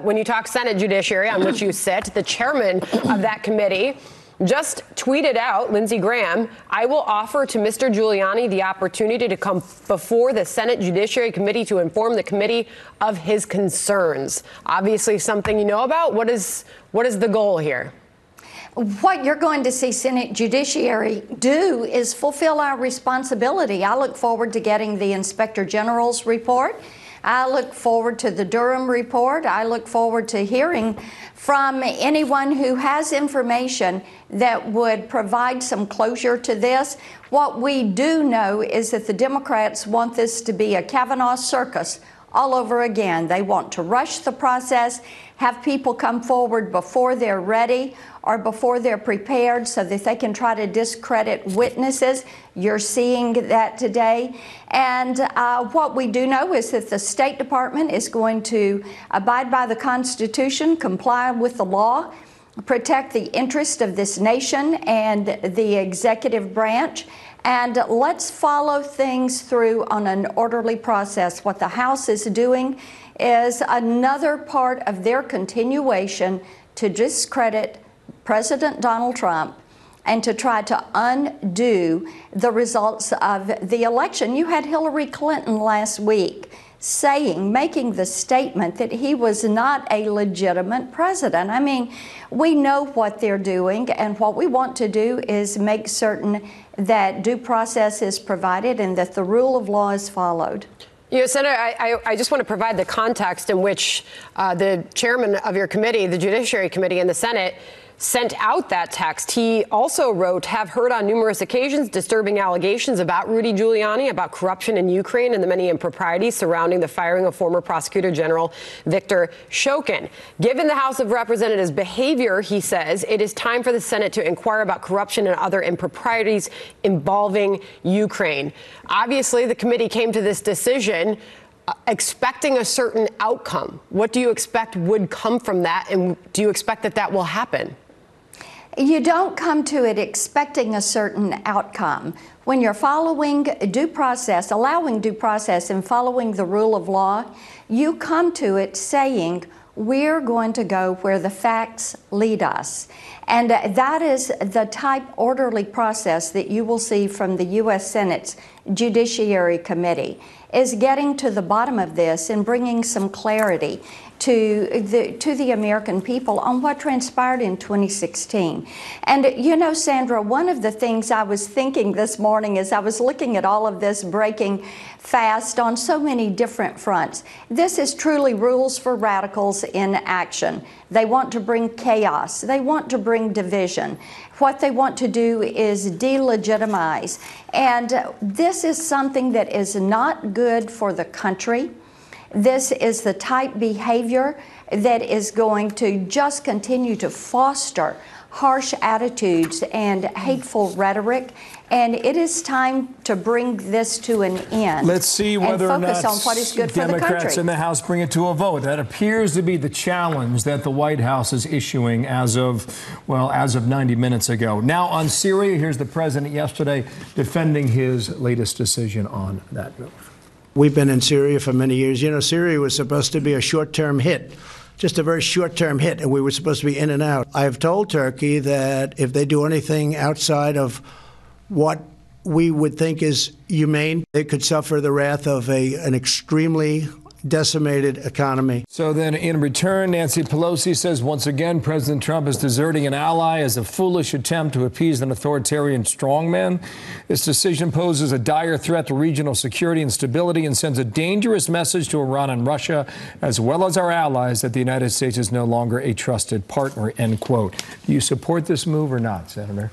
when you talk Senate Judiciary, on which you sit, the chairman of that committee just tweeted out, Lindsey Graham, I will offer to Mr. Giuliani the opportunity to come before the Senate Judiciary Committee to inform the committee of his concerns. Obviously something you know about. What is the goal here? What you're going to see Senate Judiciary do is fulfill our responsibility. I look forward to getting the Inspector General's report. I look forward to the Durham report. I look forward to hearing from anyone who has information that would provide some closure to this. What we do know is that the Democrats want this to be a Kavanaugh circus all over again. They want to rush the process, have people come forward before they're ready or before they're prepared so that they can try to discredit witnesses. You're seeing that today. And what we do know is that the State Department is going to abide by the Constitution, comply with the law, protect the interest of this nation and the executive branch. And let's follow things through on an orderly process. What the House is doing is another part of their continuation to discredit President Donald Trump and to try to undo the results of the election. You had Hillary Clinton last week making the statement that he was not a legitimate president. I mean, we know what they're doing, and what we want to do is make certain that due process is provided and that the rule of law is followed. You know, Senator, I just want to provide the context in which the chairman of your committee, the Judiciary Committee in the Senate, sent out that text. He also wrote, have heard on numerous occasions disturbing allegations about Rudy Giuliani, about corruption in Ukraine and the many improprieties surrounding the firing of former Prosecutor General Victor Shokin. Given the House of Representatives' behavior, he says, it is time for the Senate to inquire about corruption and other improprieties involving Ukraine. Obviously, the committee came to this decision expecting a certain outcome. What do you expect would come from that, and do you expect that that will happen? You don't come to it expecting a certain outcome. When you're following due process, allowing due process and following the rule of law, you come to it saying, we're going to go where the facts lead us. And that is the type orderly process that you will see from the U.S. Senate's Judiciary Committee, is getting to the bottom of this and bringing some clarity to the American people on what transpired in 2016. And you know, Sandra, one of the things I was thinking this morning as I was looking at all of this breaking fast on so many different fronts, this is truly rules for radicals in action. They want to bring chaos. They want to bring division. What they want to do is delegitimize. And this is something that is not good for the country. This is the type behavior that is going to just continue to foster harsh attitudes and hateful rhetoric. And it is time to bring this to an end. Let's see whether or not on what is good for the Democrats country. in the House bring it to a vote. That appears to be the challenge that the White House is issuing as of 90 minutes ago. Now on Syria, here's the president yesterday defending his latest decision on that move. We've been in Syria for many years. You know, Syria was supposed to be a short-term hit, just a very short-term hit, and we were supposed to be in and out. I have told Turkey that if they do anything outside of what we would think is humane, they could suffer the wrath of an extremely decimated economy. So then in return, Nancy Pelosi says once again President Trump is deserting an ally as a foolish attempt to appease an authoritarian strongman. This decision poses a dire threat to regional security and stability and sends a dangerous message to Iran and Russia, as well as our allies, that the United States is no longer a trusted partner, end quote. Do you support this move or not, Senator?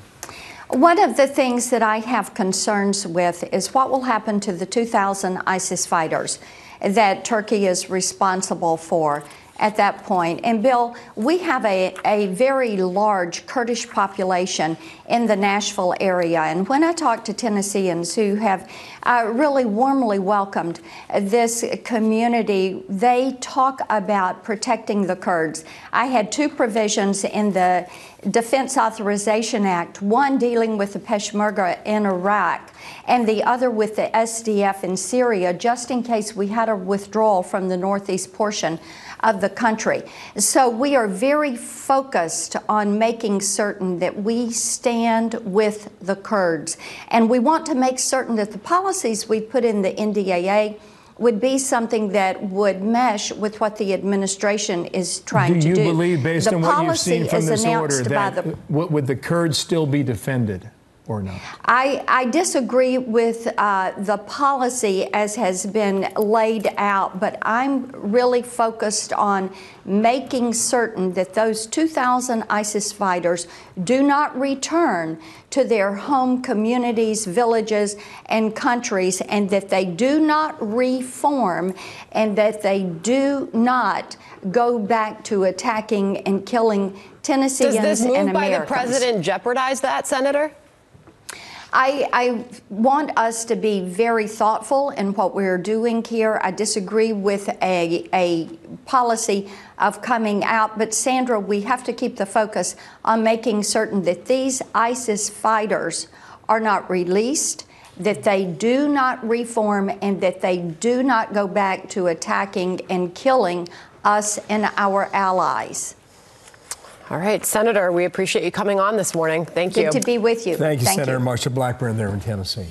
One of the things that I have concerns with is what will happen to the 2,000 ISIS fighters that Turkey is responsible for at that point. And Bill, we have a very large Kurdish population in the Nashville area. And when I talk to Tennesseans who have really warmly welcomed this community, they talk about protecting the Kurds. I had two provisions in the Defense Authorization Act, one dealing with the Peshmerga in Iraq and the other with the SDF in Syria, just in case we had a withdrawal from the northeast portion of the the country. So we are very focused on making certain that we stand with the Kurds. And we want to make certain that the policies we put in the NDAA would be something that would mesh with what the administration is trying to do. Do you believe, based on what you've seen from this order, that would the Kurds still be defended or not? I disagree with the policy as has been laid out, but I'm really focused on making certain that those 2,000 ISIS fighters do not return to their home communities, villages, and countries, and that they do not reform, and that they do not go back to attacking and killing Tennesseans and Americans. Does this move by the president jeopardize that, Senator? I want us to be very thoughtful in what we're doing here. I disagree with a policy of coming out, but Sandra, we have to keep the focus on making certain that these ISIS fighters are not released, that they do not reform, and that they do not go back to attacking and killing us and our allies. All right, Senator, we appreciate you coming on this morning. Thank you. Good to be with you. Thank you, Senator Marsha Blackburn there in Tennessee.